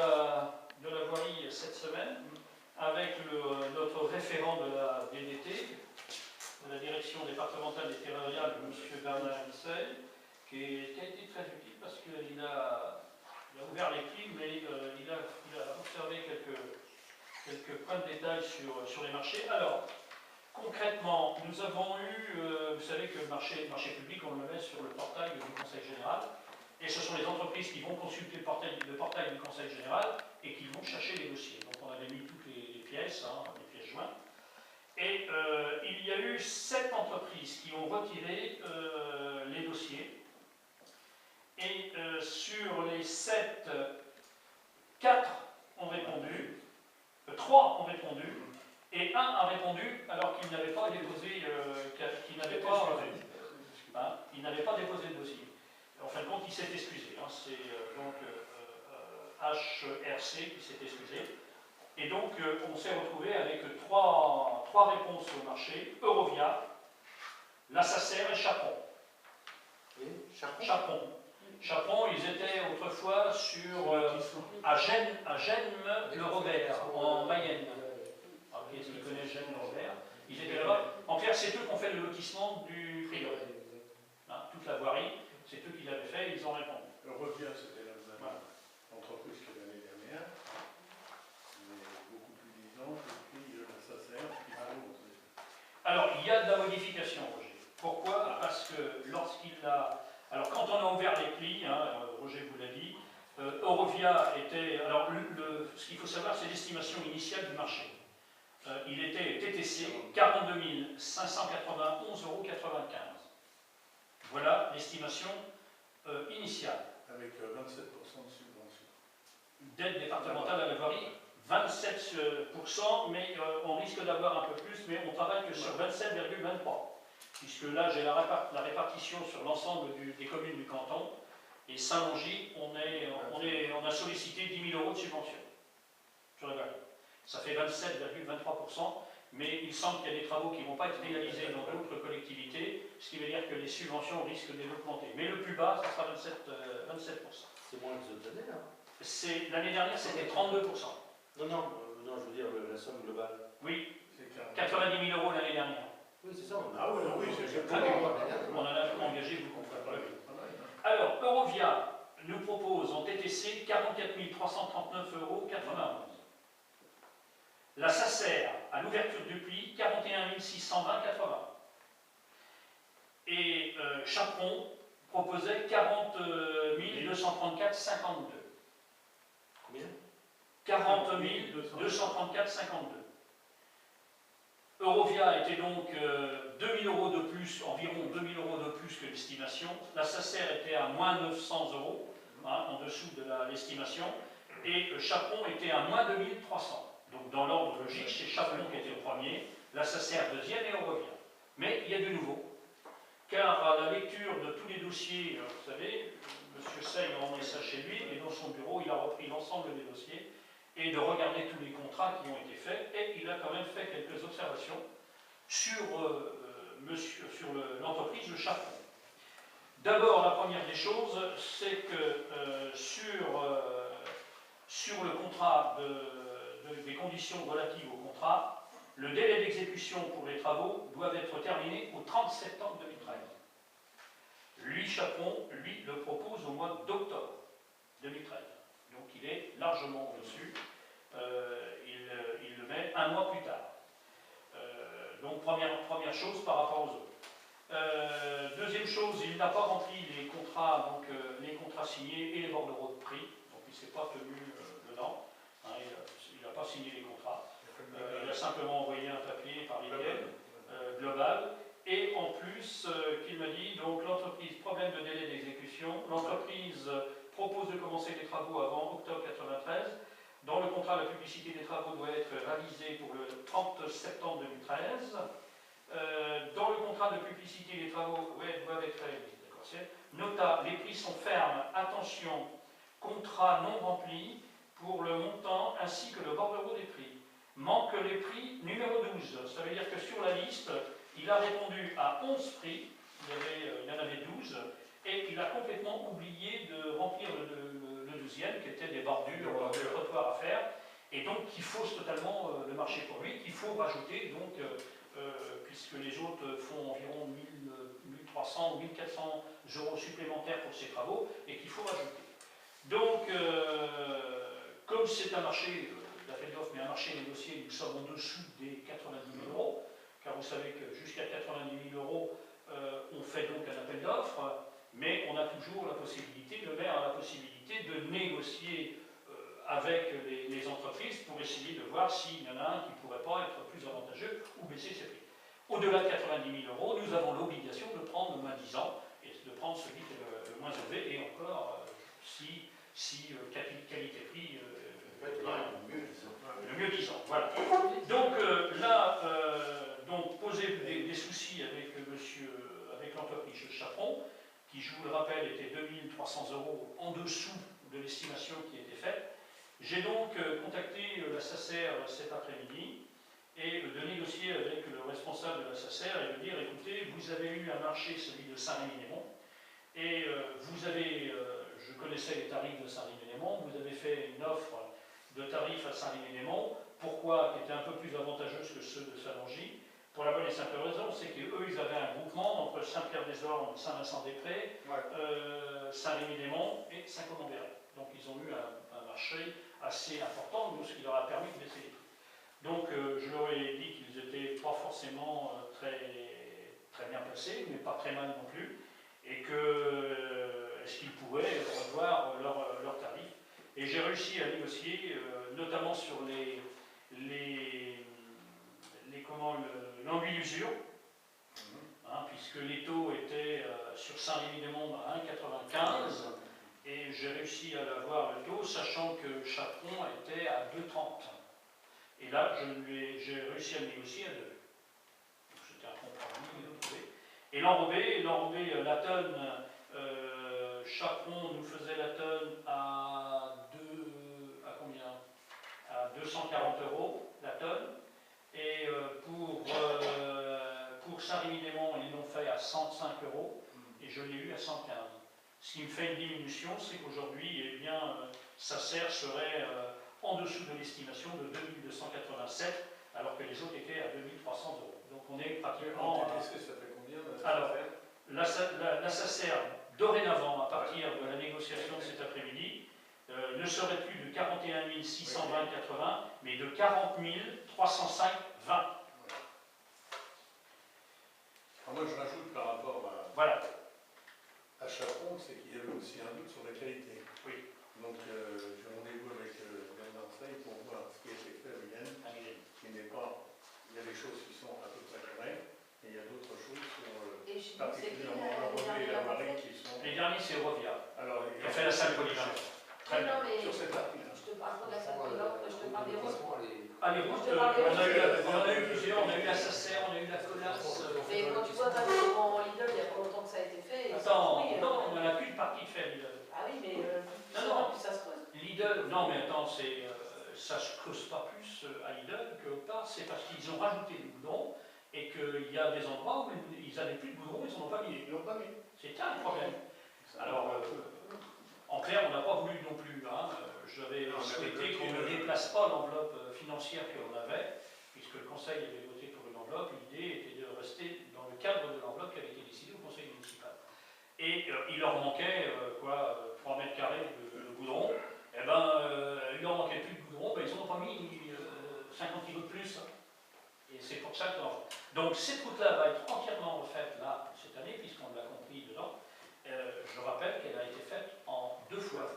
de la voirie cette semaine avec notre référent de la DDT, de la direction départementale des territoriales, M. Bernard Hissey, qui a été très utile parce qu'il a ouvert les clés, mais il a observé quelques points de détail sur les marchés. Alors, concrètement, nous avons eu, vous savez que le marché public, on le met sur le portail du Conseil général, et ce sont les entreprises qui vont consulter le portail du Conseil général et qui vont chercher les dossiers. Donc on avait mis toutes les pièces, les pièces jointes. Et il y a eu 7 entreprises qui ont retiré les dossiers. Et sur les 7, 4 ont répondu, 3 ont répondu, et 1 a répondu alors qu'il n'avait pas déposé, il n'avait pas déposé de dossier. En fin de compte, il s'est excusé. C'est donc HRC qui s'est excusé. Et donc, on s'est retrouvé avec trois réponses au marché: Eurovia, la Sacer et Chapron. Oui, Chapron, ils étaient autrefois à Gênes-le-Robert, en Mayenne. Alors, qui est-ce qui connaît Gênes-le-Robert? Ils étaient là-bas. En clair, c'est eux qui ont fait le lotissement du Prieuré. Toute la voirie, c'est eux qui l'avaient fait, ils ont répondu. Eurovia, c'était la même entreprise que l'année dernière, mais beaucoup plus disante, et puis la Sacer, qui va montrer. Alors, il y a de la modification, Roger. Pourquoi? Parce que lorsqu'il a... Alors, quand on a ouvert les plis, Roger vous l'a dit, Eurovia était... Alors, ce qu'il faut savoir, c'est l'estimation initiale du marché. Il était TTC 42 591,95 €. Voilà l'estimation initiale. Avec 27% de subvention. D'aide départementale à la voirie, 27%, mais on risque d'avoir un peu plus, mais on travaille que sur 27,23%. Puisque là, j'ai la répartition sur l'ensemble des communes du canton, et Saint-Longy, on a sollicité 10 000 € de subvention sur la voirie. Ça fait 27,23%, mais il semble qu'il y a des travaux qui ne vont pas être réalisés dans d'autres collectivités, ce qui veut dire que les subventions risquent d'augmenter. Mais le plus bas, ça sera 27%. C'est moins que cette année, là. L'année dernière, c'était 32%. Non, je veux dire la somme globale. Oui, 90 000 € l'année dernière. Oui, c'est ça. On en a engagé beaucoup. Alors, Eurovia nous propose en TTC 44 339,91 €. La Sacer, à l'ouverture du pli, 41 620,80 €. Et Chapron proposait 40 234,52 €. Combien? 40 234,52 €. Eurovia était donc 2 000 € de plus, environ 2 000 € de plus que l'estimation. La Sacer était à moins 900 €, en dessous de l'estimation. Et Chapron était à moins 2 300 €. Donc dans l'ordre logique, c'est Chapron qui était le premier, la Sacer deuxième et Eurovia. Mais il y a du nouveau. Car à la lecture de tous les dossiers, vous savez, M. Sey a emmené ça chez lui, et dans son bureau, il a repris l'ensemble des dossiers, et de regarder tous les contrats qui ont été faits, et il a quand même fait quelques observations sur l'entreprise de Chapron. D'abord, la première des choses, c'est que sur le contrat des conditions relatives au contrat, le délai d'exécution pour les travaux doit être terminé au 30 septembre 2013. Lui, Chapron, le propose au mois d'octobre 2013. Donc il est largement au-dessus. Il le met un mois plus tard. Donc première chose par rapport aux autres. Deuxième chose, il n'a pas rempli les contrats, les contrats signés et les bordereaux de prix. Donc il ne s'est pas tenu dedans. Il n'a pas signé les contrats. Il a simplement envoyé un papier par email global. Et en plus, qu'il m'a dit, donc l'entreprise, problème de délai d'exécution, l'entreprise propose de commencer les travaux avant octobre 1993. Dans le contrat, la publicité des travaux doit être réalisée pour le 30 septembre 2013. Dans le contrat de publicité, les travaux doivent être réalisés. Nota, les prix sont fermes. Attention, contrat non rempli pour le montant ainsi que le bordereau des prix. Manque les prix numéro 12. Ça veut dire que sur la liste, il a répondu à 11 prix, il y en avait 12, et il a complètement oublié de remplir le 12e, qui étaient des bordures de trottoirs à faire, et donc qui fausse totalement le marché pour lui, qu'il faut rajouter, donc, puisque les autres font environ 1300 ou 1400 euros supplémentaires pour ces travaux, et qu'il faut rajouter. Donc, comme c'est un marché d'appel d'offres, mais un marché négocié, nous sommes en dessous des 90 000 euros, car vous savez que jusqu'à 90 000 euros, on fait donc un appel d'offres, mais on a toujours la possibilité, le maire a la possibilité de négocier avec les entreprises pour essayer de voir s'il y en a un qui ne pourrait pas être plus avantageux ou baisser ses prix. Au-delà de 90 000 euros, nous avons l'obligation de prendre le moins 10 ans et de prendre celui qui est le moins élevé, et encore si qualité-prix le mieux 10 ans. Voilà. Donc là, donc, poser des soucis avec l'entreprise Chaperon, qui, je vous le rappelle, était 2300 euros en dessous de l'estimation qui était faite. J'ai donc contacté la SACER cet après-midi et de négocier avec le responsable de la SACER et de dire, écoutez, vous avez eu un marché, celui de Saint-Rémy-Némont, et vous avez, je connaissais les tarifs de Saint-Rémy-Némont, vous avez fait une offre de tarifs à Saint-Rémy-Némont, pourquoi, qui était un peu plus avantageuse que ceux de Saint-Longy, pour la bonne et simple raison, c'est qu'eux, ils avaient un groupement entre Saint-Pierre-des-Ormes, Saint-Vincent-des-Prés, Saint-Rémy-Némont et Saint-Colomb-Béret. Donc ils ont eu un marché assez important, ce qui leur a permis de baisser les prix. Donc je leur ai dit qu'ils n'étaient pas forcément très bien placés, mais pas très mal non plus, et est-ce qu'ils pourraient revoir leurs tarifs. Et j'ai réussi à négocier, notamment sur l'angle-usure, puisque les taux étaient sur Saint-Rémy-des-Monts à 1,95, et j'ai réussi à l'avoir le taux, sachant que Chaperon était à 2,30. Et là, j'ai réussi à le négocier à 2. Donc c'était un compromis. Et l'enrobé, la tonne, Chaperon nous faisait la tonne à combien? À 240 euros la tonne. Et pour Saint-Rémy-des-Monts, ils l'ont fait à 105 euros, et je l'ai eu à 115. Ce qui me fait une diminution, c'est qu'aujourd'hui, eh bien, SACER serait en dessous de l'estimation de 2287, alors que les autres étaient à 2300 euros. Donc on est pratiquement... En TTC, ça fait combien? Alors, la SACER, dorénavant, à partir de la négociation de cet après-midi, ne serait plus de 41 620,80, mais de 40 305,20. Moi, je rajoute par rapport à Chaperon, c'est qu'il y avait aussi un doute sur la qualité. Oui. Donc, j'ai rendez-vous avec Yann Marseille pour voir ce qui a été fait à Vienne, qui n'est pas... Il y a des choses qui sont à peu près correctes, et il y a d'autres choses sur particulièrement la Revée et la Marine qui sont... Les derniers, c'est Rovia, Alors, qui a fait la salle polyvalente. Très bien. Sur cette partie-là. Je te parle pas de la salle polyvalente, je te parle des routes. Ah, les routes, on a eu plusieurs, on a eu la SACER, on a eu la Colasse. Mais quand tu vois ta maison en Lidl, il n'y a pas longtemps que ça a été fait. Attends, non, on n'a plus de partie de fait, Lidl. Ah oui, mais Non. plus ça se creuse. Lidl, non, mais attends, ça ne se creuse pas plus à Lidl que part, c'est parce qu'ils ont rajouté du goudron et qu'il y a des endroits où ils n'avaient plus de goudron, ils n'en ont pas mis. Ils l'ont pas mis. C'était un problème. Alors, en clair, on n'a pas voulu non plus. J'avais souhaité qu'on ne déplace pas l'enveloppe financière que l'on avait, puisque le Conseil avait voté pour une enveloppe. L'idée était de rester dans le cadre de l'enveloppe qui avait été décidée au Conseil municipal. Et il leur manquait 3 mètres carrés de goudron. Eh ben, il leur manquait plus de goudron, ils n'ont pas mis 50 kilos de plus. Et c'est pour ça que... Donc cette route-là va être entièrement refaite là, cette année, puisqu'on l'a compris dedans. Je rappelle qu'elle a été faite en 2 fois.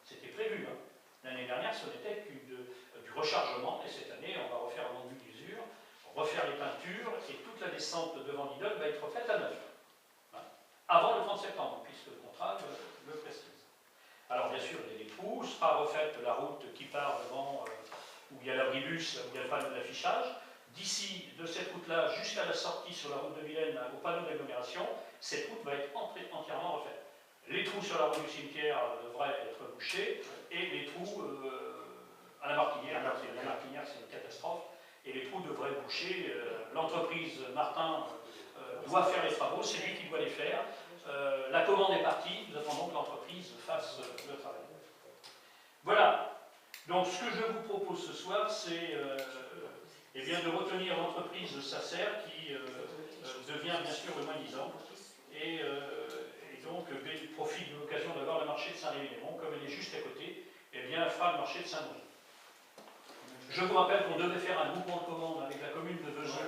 C'était prévu. L'année dernière, ce n'était que du rechargement, et cette année, on va refaire l'enduit d'usure, refaire les peintures, et toute la descente devant Lidl va être faite à neuf. Avant le 30 septembre, puisque le contrat le précise. Alors bien sûr, il y a des trous, sera refaite la route qui part devant, où il y a l'abribus, où il y a le panneau d'affichage. D'ici, de cette route-là, jusqu'à la sortie sur la route de Vilaine, au panneau d'agglomération, cette route va être entièrement refaite. Les trous sur la route du cimetière devraient être bouchés, et les trous à la Martinière, la Martinière c'est une catastrophe, et les trous devraient boucher. L'entreprise Martin doit faire les travaux, c'est lui qui doit les faire. La commande est partie, nous attendons que l'entreprise fasse le travail. Voilà. Donc ce que je vous propose ce soir, c'est eh bien, de retenir l'entreprise de Sacer qui devient bien sûr humanisante et donc profite de l'occasion d'avoir le marché de Saint-Rémy-les-Monts, comme elle est juste à côté, eh bien, elle fera le marché de Saint-Denis. Je vous rappelle qu'on devait faire un groupement de commande avec la commune de Vesoul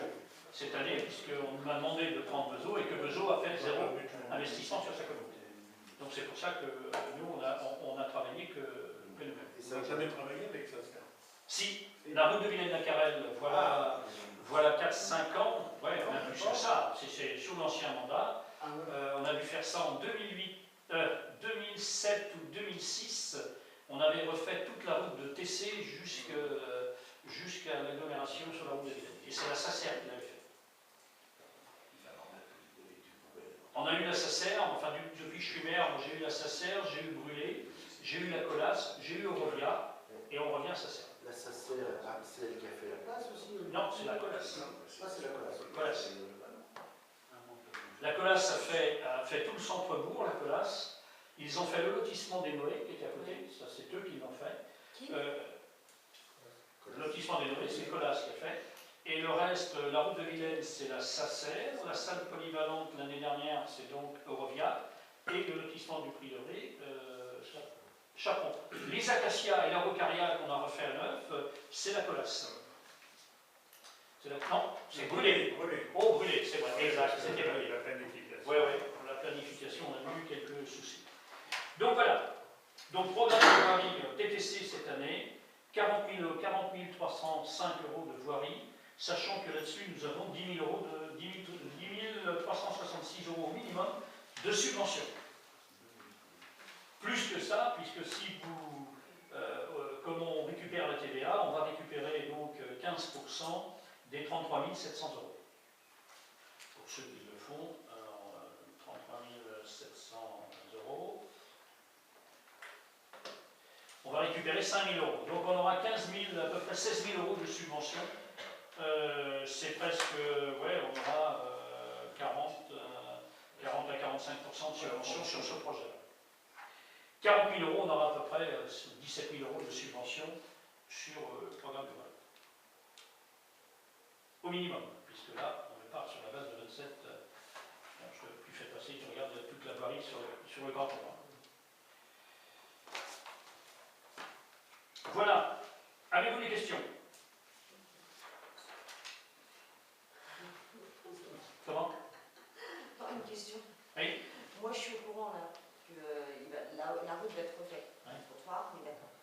cette année, puisqu'on m'a demandé de prendre Vesoul et que Vesoul a fait 0 investissement sur sa communauté. Donc c'est pour ça que nous, on a travaillé que nous-mêmes. Et ça n'a jamais travaillé avec ça, ça. Si, la route de Vilaine-la-Carrelle, voilà 4-5 ans, ouais, on a plus que ça, c'est sous l'ancien mandat. On a dû faire ça en 2007 ou 2006. On avait refait toute la route de TC jusqu'à l'agglomération sur la route de Vilaine. Et c'est la Sacer qui l'avait fait. On a eu la Sacer, enfin depuis que je suis maire, j'ai eu la Sacer, j'ai eu Brûlé, j'ai eu la Colasse, j'ai eu Eurovia, et on revient à Sacer. La Sacer, c'est elle qui a fait la place aussi? Non, c'est la Colasse. Ah, c'est la Colasse. Colasse. La Colasse a fait tout le centre-bourg, la Colasse. Ils ont fait le lotissement des Noé, qui était à côté, ça c'est eux qui l'ont fait. Le lotissement des Noé, c'est Colasse qui a fait. Et le reste, la route de Vilaine, c'est la Sacer. La salle polyvalente, l'année dernière, c'est donc Eurovia. Et le lotissement du Prieuré, Chaperon. Les Acacias et l'Araucaria qu'on a refait à neuf, c'est la Colasse. Non, c'est Brûlé. Oh, Brûlé, c'est vrai, exact, c'était Brûlé. La planification. Oui, oui, pour la planification, on a eu quelques soucis. Donc voilà. Donc programme de voirie TTC cette année, 40 305 € de voirie, sachant que là-dessus, nous avons 10 366 € au minimum de subvention. Plus que ça, puisque si vous, comme on récupère la TVA, on va récupérer donc 15% des 33 700 €. Pour ceux qui le font, alors, 33 700 €. On va récupérer 5 000 €. Donc on aura 15 000, à peu près 16 000 € de subvention. C'est presque, ouais, on aura 40 à 45% de subvention sur ce projet. 40 000 €, on aura à peu près 17 000 € de subvention sur le programme de voirie. Au minimum, puisque là, on part sur la base de 27. Bon, je ne peux plus faire passer, je regarde toute la voirie sur le grand programme. Voilà. Avez-vous des questions? Comment? Une question. Oui. Moi, je suis au courant là que la route va être refaite. Oui. Le trottoir, mais d'accord.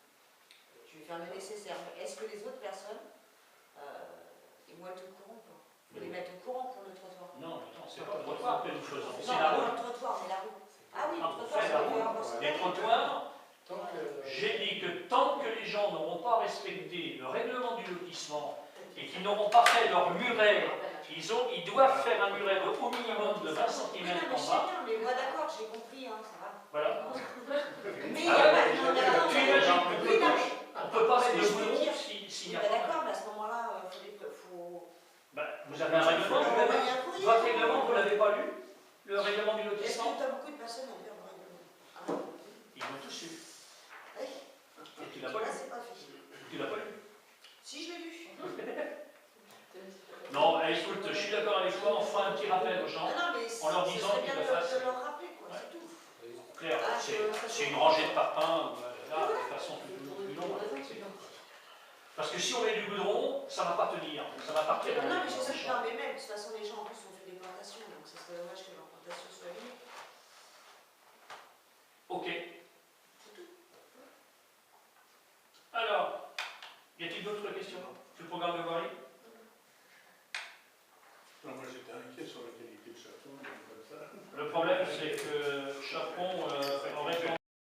Je vais faire le nécessaire. Est-ce que les autres personnes, ils vont être au courant ou pas? Vous les mettre au courant pour le trottoir? Non, attends, c'est pas le trottoir que nous faisons. Non, C'est la pas route. le trottoir, mais la route. Ah oui, Ah, le on trottoir, fait c'est la le route. Les trottoirs, j'ai dit que tant que les gens n'auront pas respecté le règlement du lotissement et qu'ils n'auront pas fait leur muret, ils doivent faire un muret au minimum de 20 cm Oui, non, mais je en sais bas. bien, mais moi d'accord, j'ai compris, hein, ça va. Voilà. Mais il n'y a pas de... Non, Tu imagines oui, non, mais... on ne peut pas mettre Mais de je veux boulon dire, s'il n'y a bah, pas. d'accord, mais à ce moment-là, faut... Bah, vous avez un règlement, vous l'avez. Votre règlement, vous ne l'avez pas lu? Le règlement du Est-ce que lotissement? tu as beaucoup de personnes à lire le règlement? Ils l'ont tous lu. Oui. Et tu l'as pas Là, lu? c'est pas fait. Tu l'as pas lu? Si, je l'ai lu. Non, écoute, je suis d'accord avec toi, on fera un petit rappel aux gens. Non, mais en leur ce disant serait qu'ils bien le fassent. de leur rappeler, quoi, Ouais. c'est tout. Claire, Ah, c'est une rangée de parpaings, là, de façon plus longue. Parce que si on met du goudron, ça ne va pas tenir. Ça va partir dans Non, les mais je sais champs. pas, mais même, de toute façon, les gens en plus ont fait des plantations, donc ce serait dommage que leur plantation soit liée. Ok. Alors, y a-t-il d'autres questions sur le programme de voirie? Non, moi j'étais inquiet sur la qualité de Chaperon, comme ça. Le problème, c'est que Chaperon